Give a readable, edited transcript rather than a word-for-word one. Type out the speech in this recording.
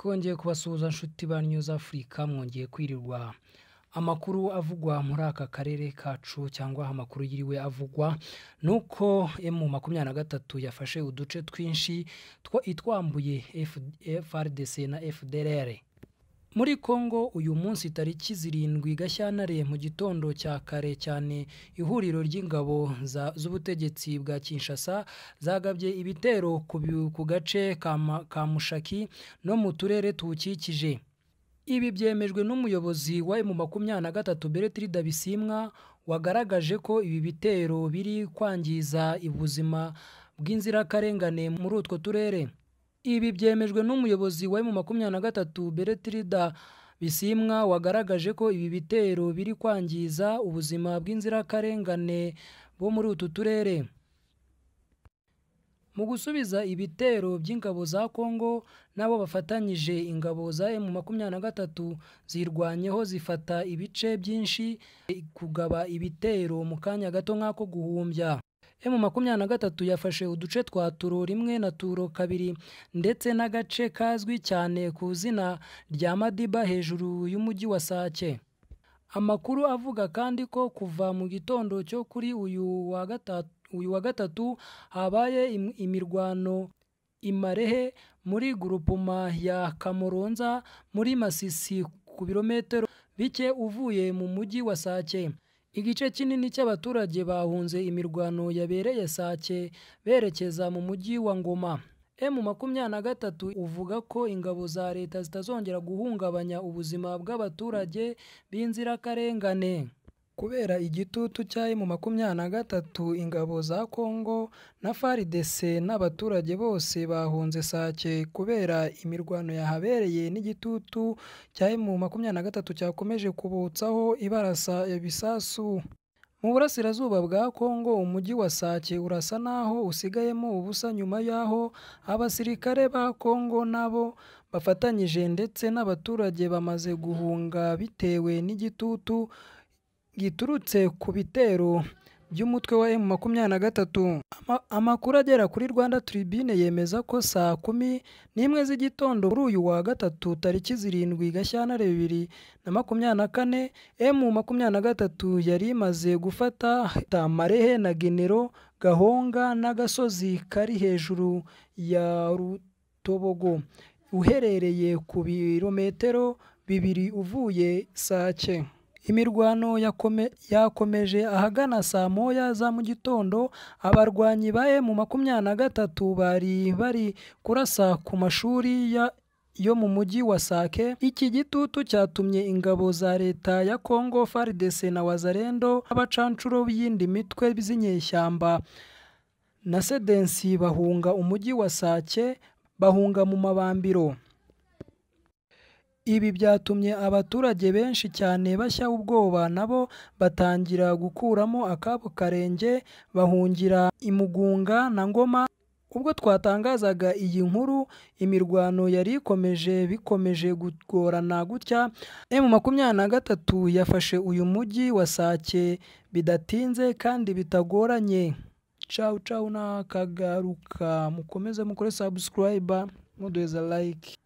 Twongeye kubasuhuza nshuti ba News Africa, mwongeye kwirirwa amakuru avugwa muri aka karere kacu cyangwa amakuru yiriwe avugwa nuko M23 yafashe uduce twinshi itwambuye FARDC na FDLR. Muri Kongo uyu munsi tariki 7 Gashyantare mu gitondo cya kare cyane ihuriro ry'ingabo z'ubutegetsi bwa Kinshasa zagabye ibitero ku gace ka Mushaki no mu turere tuwukikije. Ibi byemejwe n'umuyobozi wa M23 Bertrand Bisimwa wagaragaje ko ibi bitero biri kwangiza ubuzima bw'inzirakarengane muri utwo turere. Ibi byemejwe n'umuyobozi wa M23 Bertrand Bisimwa wagaragaje ko ibi bitero biri kwangiza ubuzima bw'inzirakarengane bo muri utu turere. Mu gusubiza ibitero by'ingabo za Kongo nabo bafatanyije ingabo za M23 zirwanyeho zifata ibice byinshi kugaba ibitero mu kanya gato nk'ako guhumbya. M23 yafashe uduce twa Turo 1 na Turo 2 ndetse n'agace kazwi cyane ku zina rya Madiba hejuru y'umujyi wa Sake. Amakuru avuga kandi ko kuva mu gitondo cyo kuri uyu wa gatatu habaye imirwano Imarehe muri grupuma ya Kamoronza muri Masisi ku birometero bike uvuye mu mujyi wa Sake. Igice kinini cy'abaturage bahunze imirwano yabereye Sake berekeza mu mujyi wa Ngoma. M23 uvuga ko ingabo za leta zitazongera guhungabanya ubuzima bw'abaturage b'inzirakarengane. Kubera igitutu cya M23 ingabo za Kongo na FARDC n'abaturage bose bahunze Sake kubera imirwano yahabereye n'igitutu cya M23 cyakomeje kubutsaho ibarasa ibisasu. Mu burasirazuba bwa Kongo umujyi wa Sake urasa naho usigayemo ubusa nyuma yaho abasirikare ba Kongo nabo bafatanyije ndetse n'abaturage bamaze guhunga bitewe n'igitutu giturutse ku bitero by'umutwe wa M23. Amakuru agera kuri Rwanda Tribune yemeza ko saa 11 z'igitondo kuri uyu wa gatatu tariki 7 Gashyantare 2024 M23 yari imaze gufata Marehe na Genero Gahonga n'agasozi kari hejuru ya Rutobogo uherereye ku birometero 2 uvuye Sake. Imirwano yakomeje ahagana saa 1 za mu gitondo. Abarwanyi ba M23 bari kurasa ku mashuri yo mu mujyi wa Sake. Iki gitutu cyatumye ingabo za leta ya Kongo FARDC na Wazalendo abacancuro b'iyindi mitwe z'inyeshyamba na Sedensi bahunga umujyi wa Sake bahunga mu mabambiro. Ibi byatumye abaturage benshi cyane bashya ubwoba nabo batangira gukuramo akabo karenge bahungira Imugunga na Ngoma. Ubwo twatangazaga iyi nkuru imirwano yari bikomeje kugorana gutya M23 yafashe uyu mujyi wa Sake bidatinze kandi bitagoranye. Ciao na kagaruka, mukomeze mukore subscribe muduheza like.